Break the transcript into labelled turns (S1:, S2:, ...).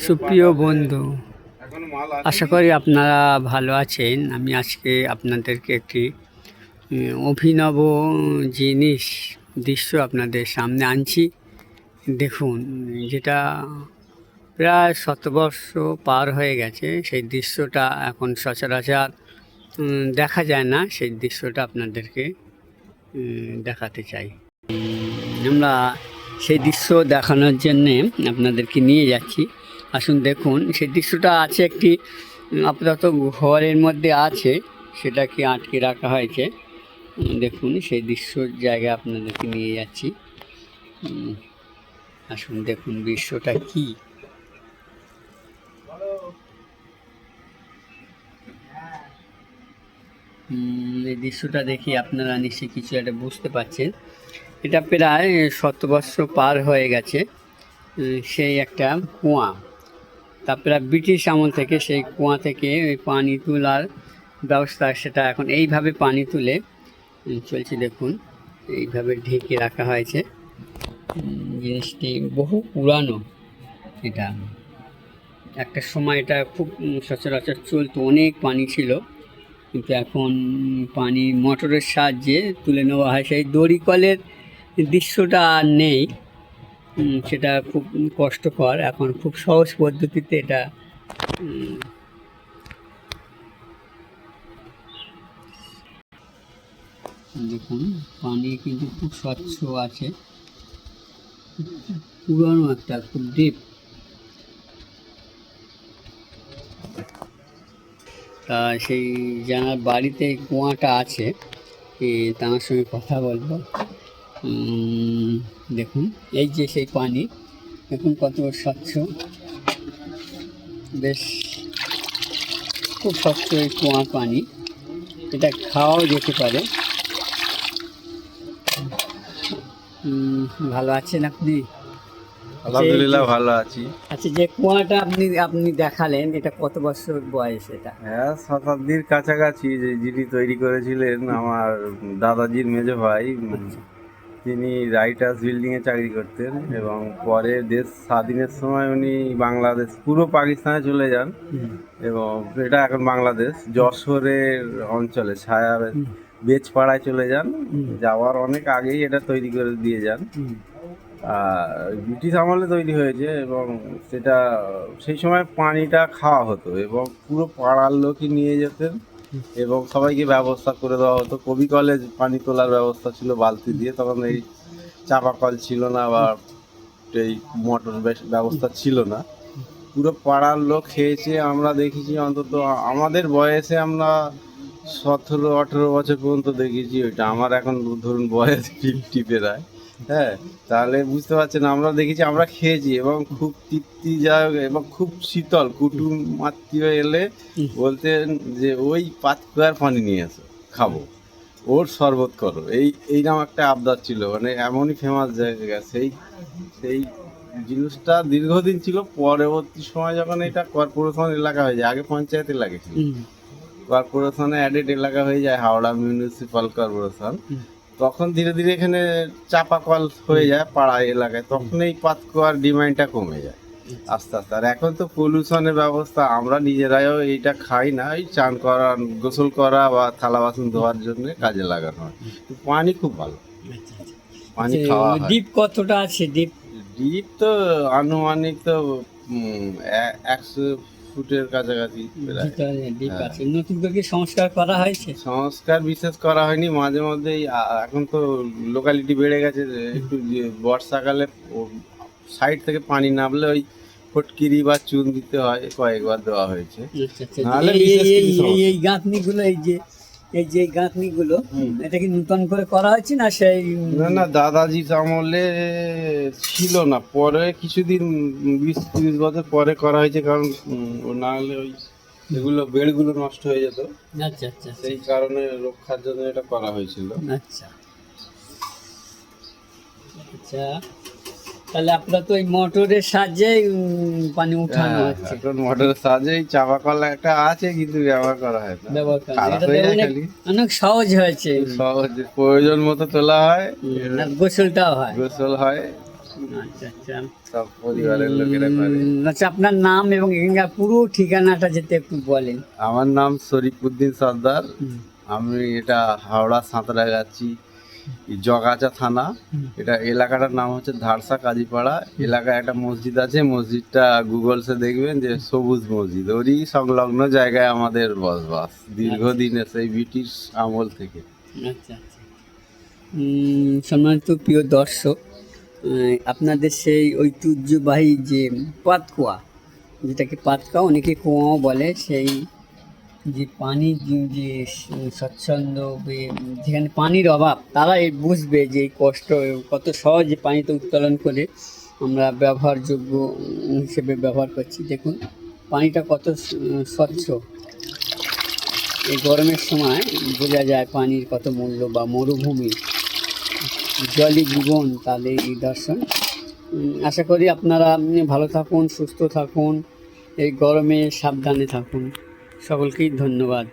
S1: সুপ্রিয় বন্ধু, আশা করি আপনারা ভালো আছেন। আমি আজকে আপনাদেরকে একটি অভিনব দৃশ্য আপনাদের সামনে আনছি। দেখুন, যেটা প্রায় শতবর্ষ পার হয়ে গেছে, সেই দৃশ্যটা এখন সচরাচর দেখা যায় না। সেই দৃশ্যটা আপনাদেরকে দেখাতে চাই। আমরা সেই দৃশ্য দেখানোর জন্যে আপনাদেরকে নিয়ে যাচ্ছি। আসুন দেখুন, সেই দৃশ্যটা আছে একটি আপাতত ঘরের মধ্যে আছে, সেটাকে আটকে রাখা হয়েছে। দেখুন সেই দৃশ্যর জায়গায় আপনাদেরকে নিয়ে যাচ্ছি। আসুন দেখুন দৃশ্যটা কি। এই দৃশ্যটা দেখি আপনারা নিশ্চয়ই কিছু একটা বুঝতে পারছেন। এটা প্রায় শতবর্ষ পার হয়ে গেছে। সেই একটা কুয়া, তারপরে ব্রিটিশ আমল থেকে সেই কুয়া থেকে ওই পানি তোলার ব্যবস্থা, সেটা এখন এইভাবে পানি তুলে চলছে। দেখুন এইভাবে ঢেকে রাখা হয়েছে। জিনিসটি বহু পুরানো। এটা একটা সময় এটা খুব সচরাচর চলতো, অনেক পানি ছিল, কিন্তু এখন পানি মোটরের সাহায্যে তুলে নেওয়া হয়। সেই দড়িকলের দৃশ্যটা আর নেই, সেটা খুব কষ্টকর। এখন খুব সহজ পদ্ধতিতে এটা দেখুন, পানি কিন্তু খুব স্বচ্ছ আছে, পুরানো একটা খুব ডিপ। তা সেই যার বাড়িতে কুয়াটা আছে তার সঙ্গে কথা বলবো। দেখুন এই যে সেই পানি, দেখুন কত স্বচ্ছ, বেশ খুব স্বচ্ছ এই কুয়ার পানি। এটা খাওয়াও যেতে পারে। ভালো আছেন আপনি?
S2: আলহামদুলিল্লাহ ভালো আছি।
S1: আচ্ছা, যে কুয়াটা আপনি দেখালেন, এটা কত বছর বয়স? এটা
S2: হ্যাঁ, শতাব্দীর কাছাকাছি। যিনি তৈরি করেছিলেন আমার দাদাজির মেজো ভাই, তিনি রাইটার্স বিল্ডিং এ চাকরি করতেন এবং পরে দেশ স্বাধীনের সময় উনি বাংলাদেশ, পুরো পাকিস্তানে চলে যান এবং এটা এখন বাংলাদেশ যশোরের অঞ্চলে ছায়া বেজপাড়ায় চলে যান। যাওয়ার অনেক আগেই এটা তৈরি করে দিয়ে যান। ব্রিটিশ আমলে তৈরি হয়েছে এবং সেটা সেই সময় পানিটা খাওয়া হতো এবং পুরো পাড়ার লোকই নিয়ে যেতেন এবং সবাইকে ব্যবস্থা করে দেওয়া হতো। কবি কলে পানি তোলার ব্যবস্থা ছিল বালতি দিয়ে, তখন এই চাপা কল ছিল না বা এই মোটর ব্যবস্থা ছিল না। পুরো পাড়ার লোক খেয়েছে, আমরা দেখেছি। অন্তত আমাদের বয়সে আমরা 17-18 বছর পর্যন্ত দেখেছি ওইটা। আমার এখন ধরুন বয়স 50 প্রায়। হ্যাঁ, তাহলে বুঝতে পারছেন, আমরা দেখেছি, আমরা খেয়েছি এবং খুব তৃপ্তিদায়ক এবং খুব শীতল। কুটুম আত্মীয় এলে বলতেন যে ওই পাতকুয়ার পানি নিয়ে এসো, খাবো, ওর শরবত করো। এইরকম একটা আবদার ছিল, মানে এমনই ফেমাস জায়গা। সেই জিনিসটা দীর্ঘদিন ছিল। পরবর্তী সময় যখন এটা কর্পোরেশন এলাকা হয়ে যায়, আগে পঞ্চায়েত এলাকা ছিল, কর্পোরেশনে অ্যাডেড এলাকা হয়ে যায়, হাওড়া মিউনিসিপাল কর্পোরেশন, তখন ধীরে ধীরে এখানে চাপা কল হয়ে যায় পাড়া এলাকায়। তখন এই পাতকুয়ার ডিমান্ডটা কমে যায় আস্তে আস্তে। আর এখন তো পলিউশনের ব্যবস্থা, আমরা নিজেরাও এইটা খাই না, এই চান করা, গোসল করা বা থালা বাসন ধোয়ার জন্য কাজে লাগানো হয়। পানি খুব ভালো, পানি খাওয়া হয়।
S1: ডিপ কতটা আছে?
S2: ডিপ তো আনুমানিক তো 100 ফুটের কাছাকাছি
S1: ডিপ আছে। নতুন করে সংস্কার করা হয়েছে?
S2: সংস্কার বিশেষ করা হয়নি, মাঝে মধ্যেই। এখন তো লোকালিটি বেড়ে গেছে, একটু বর্ষাকালে সাইড থেকে পানি নামলে ওই ফটকিরি বা চুন দিতে হয়, কয়েকবার দেওয়া হয়েছে।
S1: এই গাঁথনিগুলো, এই যে গাঁথনিগুলো, এটা কি নতুন করে করা হয়েছে না সেই?
S2: না, দাদাজির আমলে ছিল না, পরে কিছুদিন 20-30 বছর পরে করা হয়েছে। কারণ না হলে ওই এগুলো বেড়গুলো নষ্ট হয়ে যেত।
S1: আচ্ছা আচ্ছা,
S2: সেই কারণে রক্ষার জন্য এটা করা হয়েছিল।
S1: আচ্ছা আচ্ছা, তাহলে আপনারা তো এই মোটরের সাহায্যে পানি উঠানো হচ্ছে?
S2: এখন মোটরের সাহায্যে চাপা কল একটা আছে, কিন্তু ব্যবহার করা হয় না।
S1: অনেক সহজ হয়েছে,
S2: সহজ, প্রয়োজন মতো তোলা হয়,
S1: গোসলটাও হয়।
S2: গোসল হয়,
S1: আচ্ছা আচ্ছা।
S2: সব পরিবারের লোকেরা করে।
S1: আচ্ছা, আপনার নাম এবং এখানকার পুরো ঠিকানাটা যেতে একটু বলেন।
S2: আমার নাম শরীফউদ্দিন সর্দার।
S1: হুম,
S2: আমি এটা হাওড়া সাঁতরাগাছি জগাছা থানা।
S1: হুম।
S2: এটা এলাকাটার নাম হচ্ছে ধারসা কাজীপাড়া। এলাকায় একটা মসজিদ আছে, মসজিদটা গুগলসে দেখবেন যে সবুজ মসজিদ, ওরই সংলগ্ন জায়গায় আমাদের বসবাস দীর্ঘদিনের, সেই ব্রিটিশ আমল থেকে।
S1: আচ্ছা আচ্ছা। সম্মানিত প্রিয় দর্শক, আপনাদের সেই ঐতিহ্যবাহী যে পাতকুয়া, যেটাকে পাতকুয়া অনেকে কুয়াও বলে, সেই যে পানি যে স্বচ্ছন্দ যেখানে পানির অভাব, তারা এই বুঝবে যে এই কষ্ট কত সহজে পানিতে উত্তোলন করে আমরা ব্যবহারযোগ্য হিসেবে ব্যবহার করছি। দেখুন পানিটা কত স্বচ্ছ। এই গরমের সময় বোঝা যায় পানির কত মূল্য, বা মরুভূমি জলই জীবন, তাহলে এই দর্শন। আশা করি আপনারা ভালো থাকুন, সুস্থ থাকুন, এই গরমে সাবধানে থাকুন। সকলকেই ধন্যবাদ।